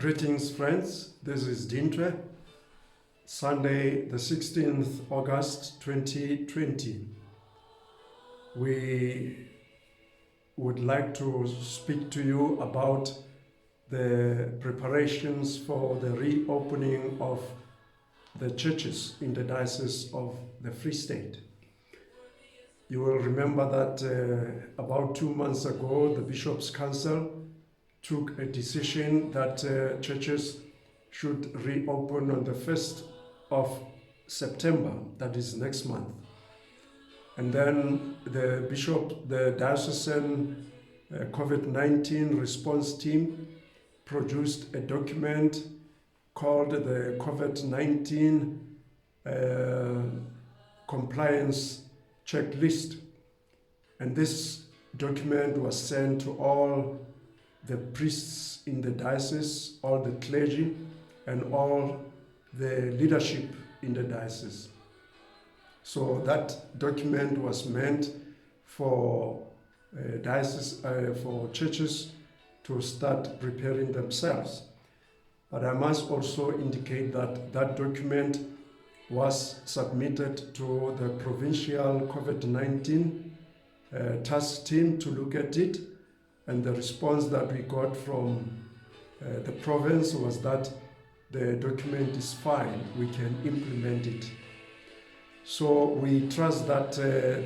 Greetings, friends. This is Dintre, Sunday, the 16th August 2020. We would like to speak to you about the preparations for the reopening of the churches in the Diocese of the Free State. You will remember that about 2 months ago, the Bishops' Council took a decision that churches should reopen on the 1st of September, that is next month. And then the Diocesan COVID-19 response team produced a document called the COVID-19 compliance checklist. And this document was sent to all the priests in the diocese, all the clergy, and all the leadership in the diocese. So that document was meant for for churches to start preparing themselves. But I must also indicate that that document was submitted to the provincial COVID-19 task team to look at it. And the response that we got from the province was that the document is fine, we can implement it. So we trust that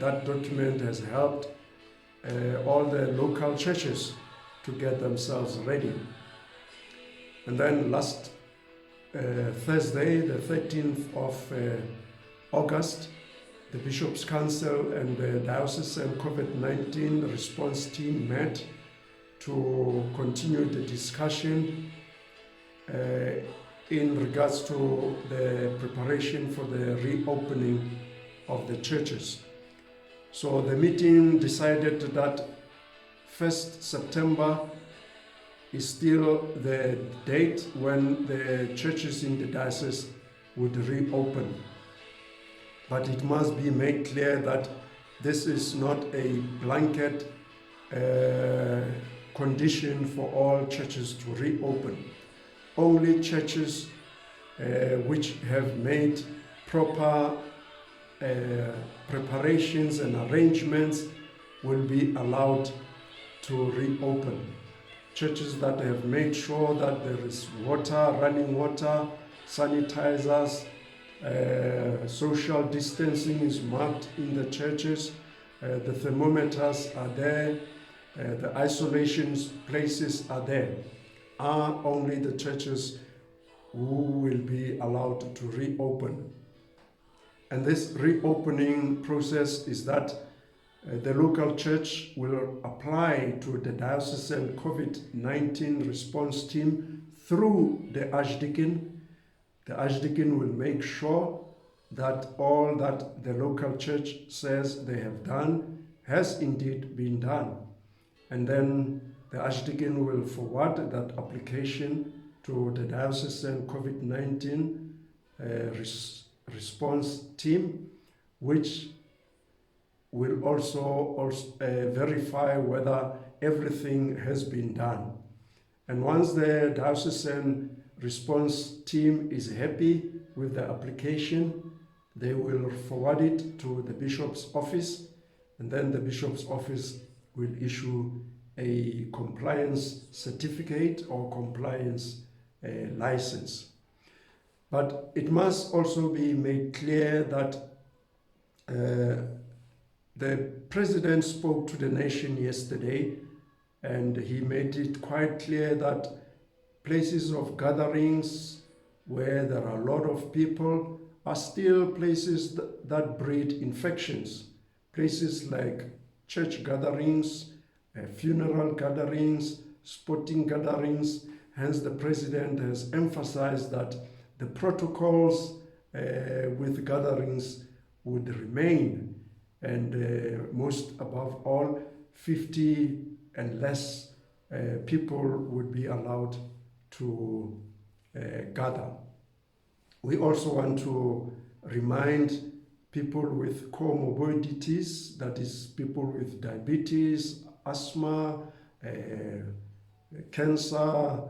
that document has helped all the local churches to get themselves ready. And then last Thursday, the 13th of August, the Bishops' Council and the Diocesan COVID-19 response team met to continue the discussion in regards to the preparation for the reopening of the churches. So the meeting decided that 1st September is still the date when the churches in the diocese would reopen. But it must be made clear that this is not a blanket condition for all churches to reopen. Only churches which have made proper preparations and arrangements will be allowed to reopen. Churches that have made sure that there is water, running water, sanitizers, social distancing is marked in the churches, the thermometers are there, the isolation places are there, are only the churches who will be allowed to reopen. And this reopening process is that the local church will apply to the Diocesan COVID-19 response team through the Archdeacon. The Archdeacon will make sure that all that the local church says they have done has indeed been done. And then the Archdeacon will forward that application to the Diocesan COVID-19 response team, which will also verify whether everything has been done. And once the Diocesan response team is happy with the application, they will forward it to the Bishop's office, and then the Bishop's office will issue a compliance certificate or compliance license. But it must also be made clear that the President spoke to the nation yesterday, and he made it quite clear that places of gatherings where there are a lot of people are still places that breed infections. Places like church gatherings, funeral gatherings, sporting gatherings. Hence, the President has emphasized that the protocols with gatherings would remain, and most above all, 50 and less people would be allowed to gather. We also want to remind people with comorbidities, that is people with diabetes, asthma, cancer,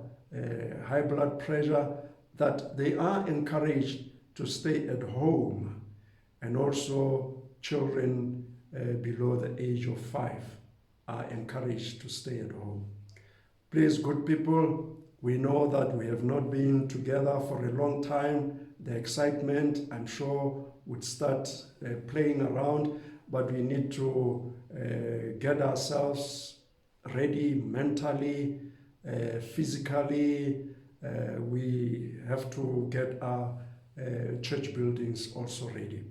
high blood pressure, that they are encouraged to stay at home, and also children below the age of 5 are encouraged to stay at home. Please, good people, we know that we have not been together for a long time. The excitement, I'm sure, would start playing around, but we need to get ourselves ready mentally, physically. We have to get our church buildings also ready.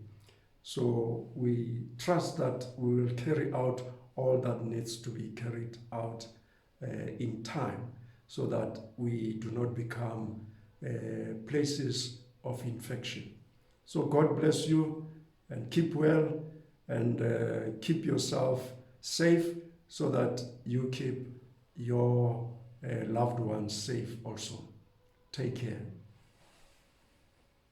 So we trust that we will carry out all that needs to be carried out in time, so that we do not become places of infection. So God bless you, and keep well, and keep yourself safe, so that you keep your loved ones safe also. Take care.